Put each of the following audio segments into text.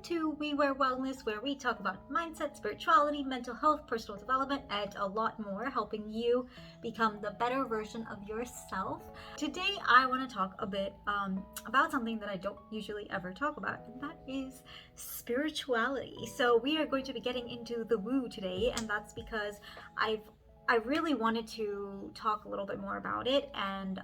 to We Wear Wellness, where we talk about mindset, spirituality, mental health, personal development, and a lot more, helping you become the better version of yourself. Today, I want to talk a bit about something that I don't usually ever talk about, and that is spirituality. So we are going to be getting into the woo today, and that's because I really wanted to talk a little bit more about it, and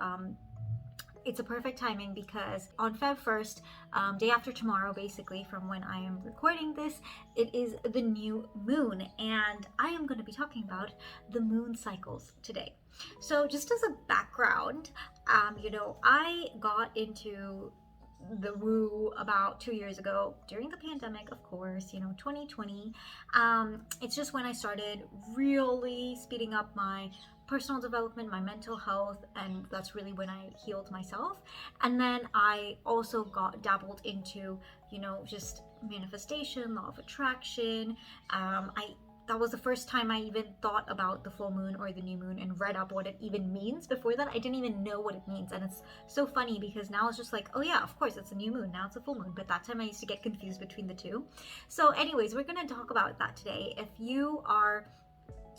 it's a perfect timing because on Feb 1st, day after tomorrow, basically, from when I am recording this, it is the new moon, and I am going to be talking about the moon cycles today. So just as a background, I got into the woo about 2 years ago during the pandemic, of course, 2020. It's just when I started really speeding up my personal development, my mental health, and that's really when I healed myself. And then I also dabbled into, just manifestation, law of attraction. That was the first time I even thought about the full moon or the new moon and read up what it even means. Before that, I didn't even know what it means. And it's so funny because now it's just like, oh yeah, of course, it's a new moon. Now it's a full moon. But that time I used to get confused between the two. So anyways, we're going to talk about that today. If you are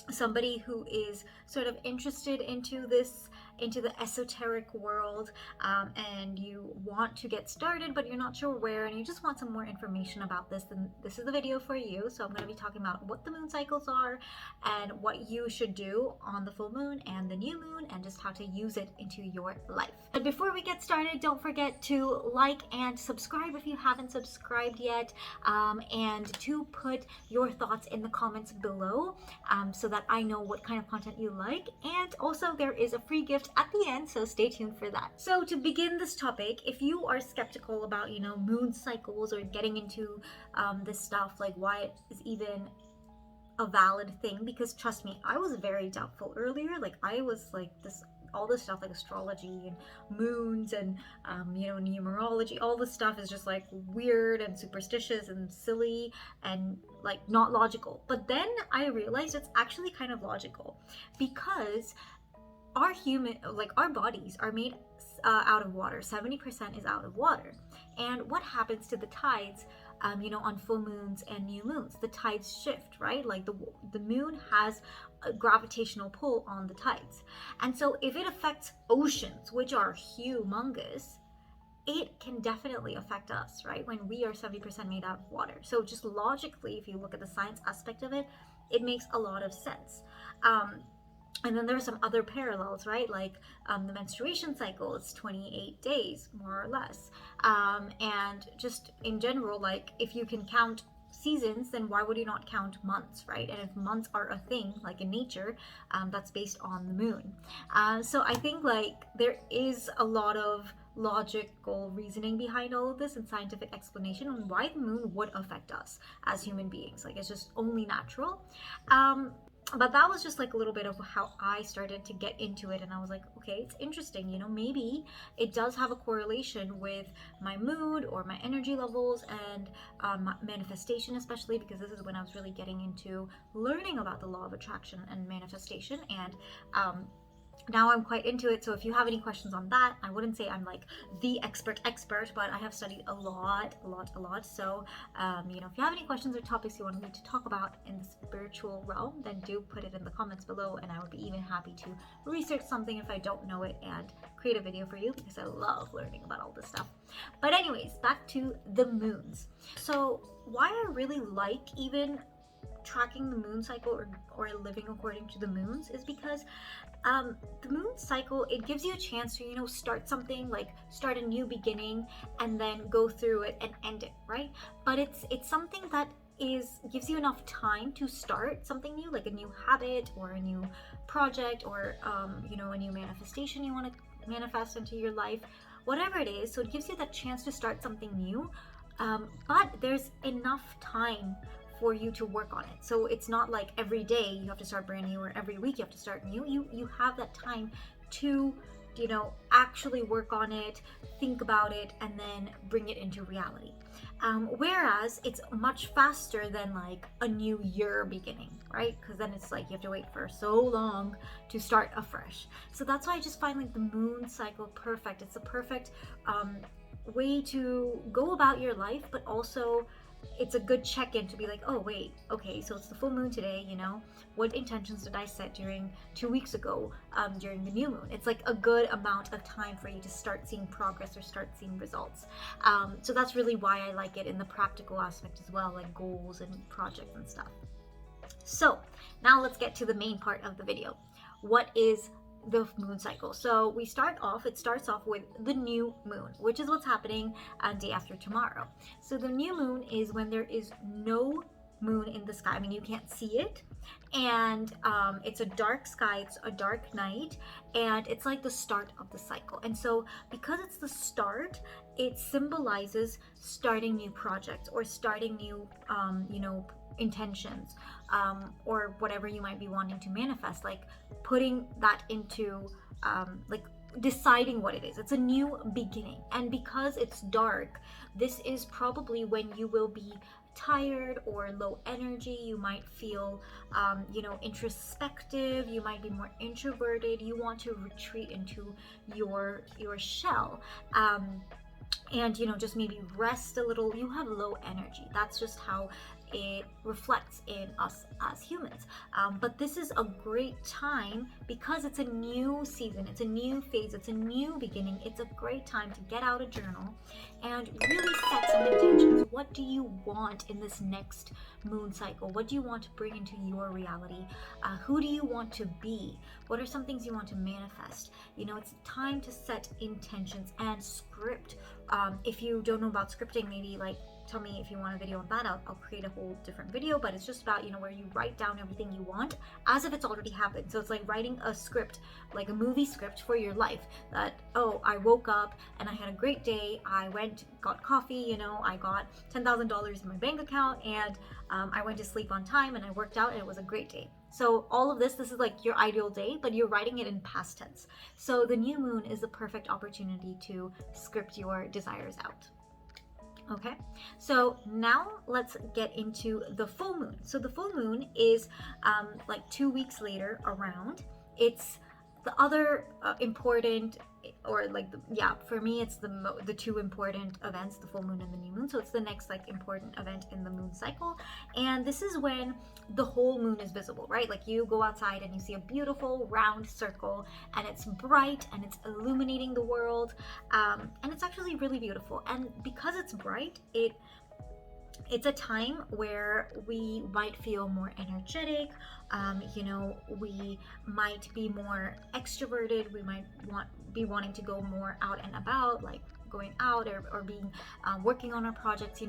somebody who is sort of interested into the esoteric world, and you want to get started but you're not sure where, and you just want some more information about this, then this is the video for you. So I'm going to be talking about what the moon cycles are and what you should do on the full moon and the new moon, and just how to use it into your life. But before we get started, don't forget to like and subscribe if you haven't subscribed yet, and to put your thoughts in the comments below, so that I know what kind of content you like. And also there is a free gift at the end, so stay tuned for that. So to begin this topic, if you are skeptical about moon cycles or getting into this stuff, like why it is even a valid thing, because trust me, I was very doubtful earlier. Like I was like all this stuff like astrology and moons and numerology, all this stuff is just like weird and superstitious and silly and like not logical. But then I realized it's actually kind of logical, because our bodies are made out of water. 70% is out of water. And what happens to the tides on full moons and new moons? The tides shift, right? Like the moon has a gravitational pull on the tides. And so if it affects oceans, which are humongous, it can definitely affect us, right? When we are 70% made out of water. So just logically, if you look at the science aspect of it, it makes a lot of sense. And then there's some other parallels, right? Like the menstruation cycle is 28 days, more or less. And just in general, like if you can count seasons, then why would you not count months, right? And if months are a thing, like in nature, that's based on the moon. So I think like there is a lot of logical reasoning behind all of this and scientific explanation on why the moon would affect us as human beings. Like it's just only natural. But that was just like a little bit of how I started to get into it, and I was like, okay, it's interesting, maybe it does have a correlation with my mood or my energy levels and my manifestation, especially because this is when I was really getting into learning about the law of attraction and manifestation, and now I'm quite into it. So if you have any questions on that, I wouldn't say I'm like the expert, but I have studied a lot. So, if you have any questions or topics you want me to talk about in the spiritual realm, then do put it in the comments below, and I would be even happy to research something if I don't know it and create a video for you, because I love learning about all this stuff. But anyways, back to the moons. So why I really like even tracking the moon cycle or living according to the moons is because the moon cycle, it gives you a chance to start something, like start a new beginning and then go through it and end it, right? But it's something that gives you enough time to start something new, like a new habit or a new project or a new manifestation you want to manifest into your life, whatever it is. So it gives you that chance to start something new, but there's enough time for you to work on it. So it's not like every day you have to start brand new, or every week you have to start new. You have that time to actually work on it, think about it, and then bring it into reality. Whereas it's much faster than like a new year beginning, right? Because then it's like you have to wait for so long to start afresh. So that's why I just find like the moon cycle perfect. It's a perfect way to go about your life, but also it's a good check-in to be like, oh wait, okay, so it's the full moon today, what intentions did I set during 2 weeks ago, during the new moon? It's like a good amount of time for you to start seeing progress or start seeing results. So that's really why I like it in the practical aspect as well, like goals and projects and stuff. So now let's get to the main part of the video. What is the moon cycle? So it starts off with the new moon, which is what's happening day after tomorrow. So the new moon is when there is no moon in the sky. I mean, you can't see it, and it's a dark sky, it's a dark night, and it's like the start of the cycle. And so because it's the start, it symbolizes starting new projects or starting new intentions, or whatever you might be wanting to manifest, like putting that into like deciding what it is. It's a new beginning. And because it's dark, this is probably when you will be tired or low energy. You might feel introspective, you might be more introverted, you want to retreat into your shell, and just maybe rest a little. You have low energy. That's just how it reflects in us as humans. But this is a great time because it's a new season, it's a new phase, it's a new beginning. It's a great time to get out a journal and really set some intentions. What do you want in this next moon cycle? What do you want to bring into your reality? Who do you want to be? What are some things you want to manifest? It's time to set intentions and script. If you don't know about scripting, maybe tell me if you want a video on that. I'll create a whole different video, but it's just about, where you write down everything you want as if it's already happened. So it's like writing a script, like a movie script for your life, that, oh, I woke up and I had a great day. I went, got coffee, I got $10,000 in my bank account, and I went to sleep on time and I worked out and it was a great day. So all of this is like your ideal day, but you're writing it in past tense. So the new moon is the perfect opportunity to script your desires out. Okay, so now let's get into the full moon. So the full moon is like 2 weeks later around. It's the other important, or for me, it's the two important events, the full moon and the new moon. So it's the next important event in the moon cycle. And this is when the whole moon is visible, right? Like you go outside and you see a beautiful round circle, and it's bright and it's illuminating the world. And it's actually really beautiful. And because it's bright, it's a time where we might feel more energetic. We might be more extroverted. We might be wanting to go more out and about, like going out or being working on our projects,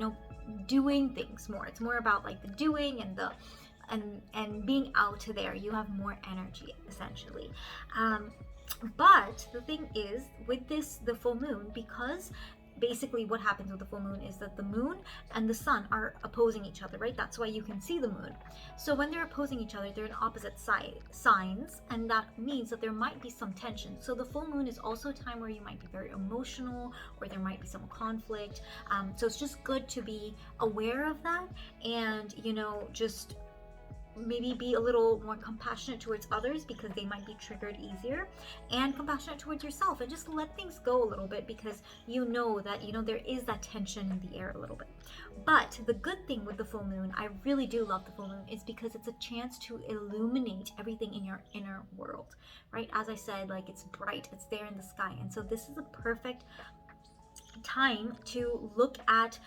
doing things more. It's more about like the doing and the and being out there. You have more energy, essentially. But the thing is, with the full moon, because basically what happens with the full moon is that the moon and the sun are opposing each other, right? That's why you can see the moon. So when they're opposing each other, they're in opposite signs, and that means that there might be some tension. So the full moon is also a time where you might be very emotional, or there might be some conflict. So it's just good to be aware of that, and just maybe be a little more compassionate towards others because they might be triggered easier, and compassionate towards yourself, and just let things go a little bit because that there is that tension in the air a little bit. But the good thing with the full moon, I really do love the full moon, is because it's a chance to illuminate everything in your inner world, right? As I said, it's bright, it's there in the sky, and so this is a perfect time to look at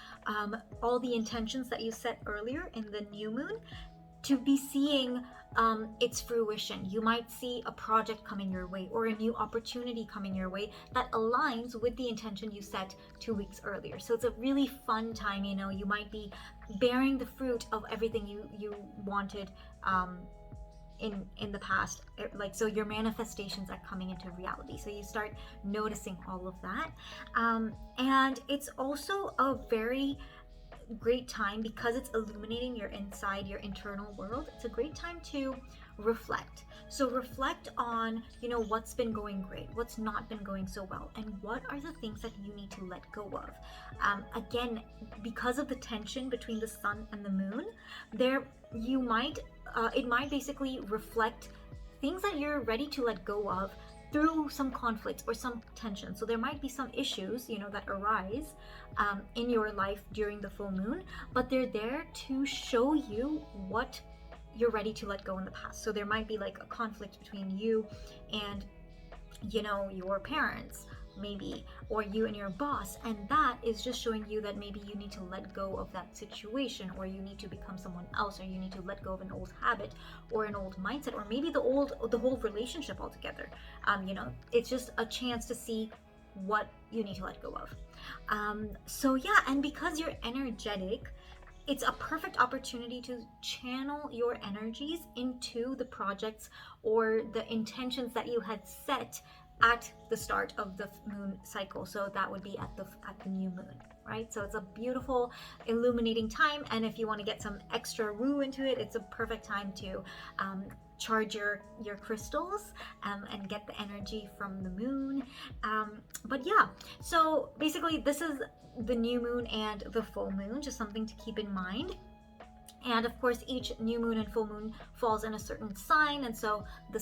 all the intentions that you set earlier in the new moon, to be seeing its fruition. You might see a project coming your way or a new opportunity coming your way that aligns with the intention you set 2 weeks earlier. So it's a really fun time. You might be bearing the fruit of everything you wanted in the past. So your manifestations are coming into reality. So you start noticing all of that. And it's also a very great time, because it's illuminating your internal world. It's a great time to reflect. So reflect on what's been going great, what's not been going so well, and what are the things that you need to let go of. Again, because of the tension between the sun and the moon, it might basically reflect things that you're ready to let go of through some conflicts or some tension. So there might be some issues, that arise in your life during the full moon, but they're there to show you what you're ready to let go in the past. So there might be like a conflict between you and your parents, maybe, or you and your boss, and that is just showing you that maybe you need to let go of that situation, or you need to become someone else, or you need to let go of an old habit or an old mindset, or maybe the whole relationship altogether. It's just a chance to see what you need to let go of. So yeah, and because you're energetic, it's a perfect opportunity to channel your energies into the projects or the intentions that you had set at the start of the moon cycle. So that would be at the new moon, right? So it's a beautiful illuminating time, and if you want to get some extra woo into it, it's a perfect time to charge your crystals and get the energy from the moon. But yeah, so basically this is the new moon and the full moon, just something to keep in mind. And of course, each new moon and full moon falls in a certain sign, and so the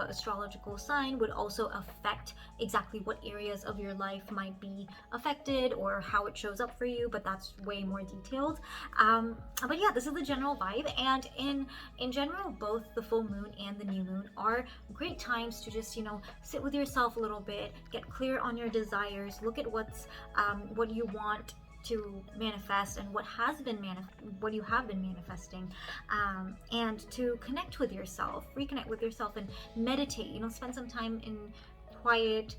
astrological sign would also affect exactly what areas of your life might be affected or how it shows up for you, but that's way more detailed. But yeah, this is the general vibe, and in general, both the full moon and the new moon are great times to just sit with yourself a little bit, get clear on your desires, look at what you want to manifest and what you have been manifesting, and to connect with yourself, reconnect with yourself, and meditate. Spend some time in quiet,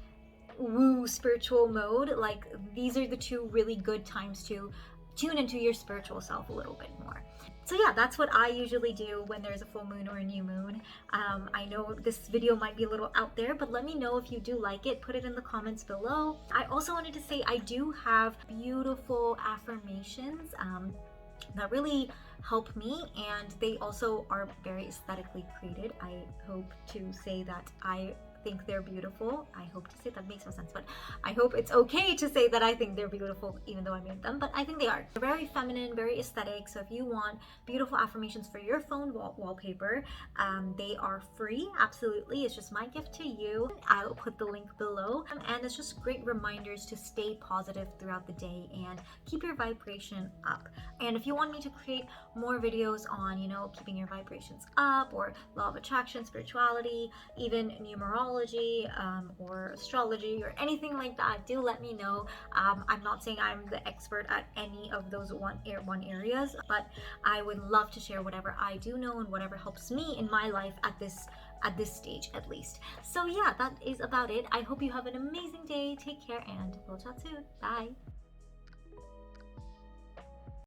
woo, spiritual mode. Like, these are the two really good times to tune into your spiritual self a little bit more. So yeah, that's what I usually do when there's a full moon or a new moon. I know this video might be a little out there, but let me know if you do like it. Put it in the comments below. I also wanted to say I do have beautiful affirmations that really help me, and they also are very aesthetically created. I hope to say that I think they're beautiful. I hope to say that makes no sense, but I hope it's okay to say that I think they're beautiful even though I made them, but I think they are. They're very feminine, very aesthetic. So if you want beautiful affirmations for your phone wallpaper, they are free, absolutely. It's just my gift to you. I'll put the link below, and it's just great reminders to stay positive throughout the day and keep your vibration up. And if you want me to create more videos on keeping your vibrations up, or law of attraction, spirituality, even numerology, or astrology, or anything like that, do let me know. I'm not saying I'm the expert at any of those one areas, but I would love to share whatever I do know and whatever helps me in my life at this stage, at least. So yeah, that is about it. I hope you have an amazing day. Take care, and we'll chat soon. Bye.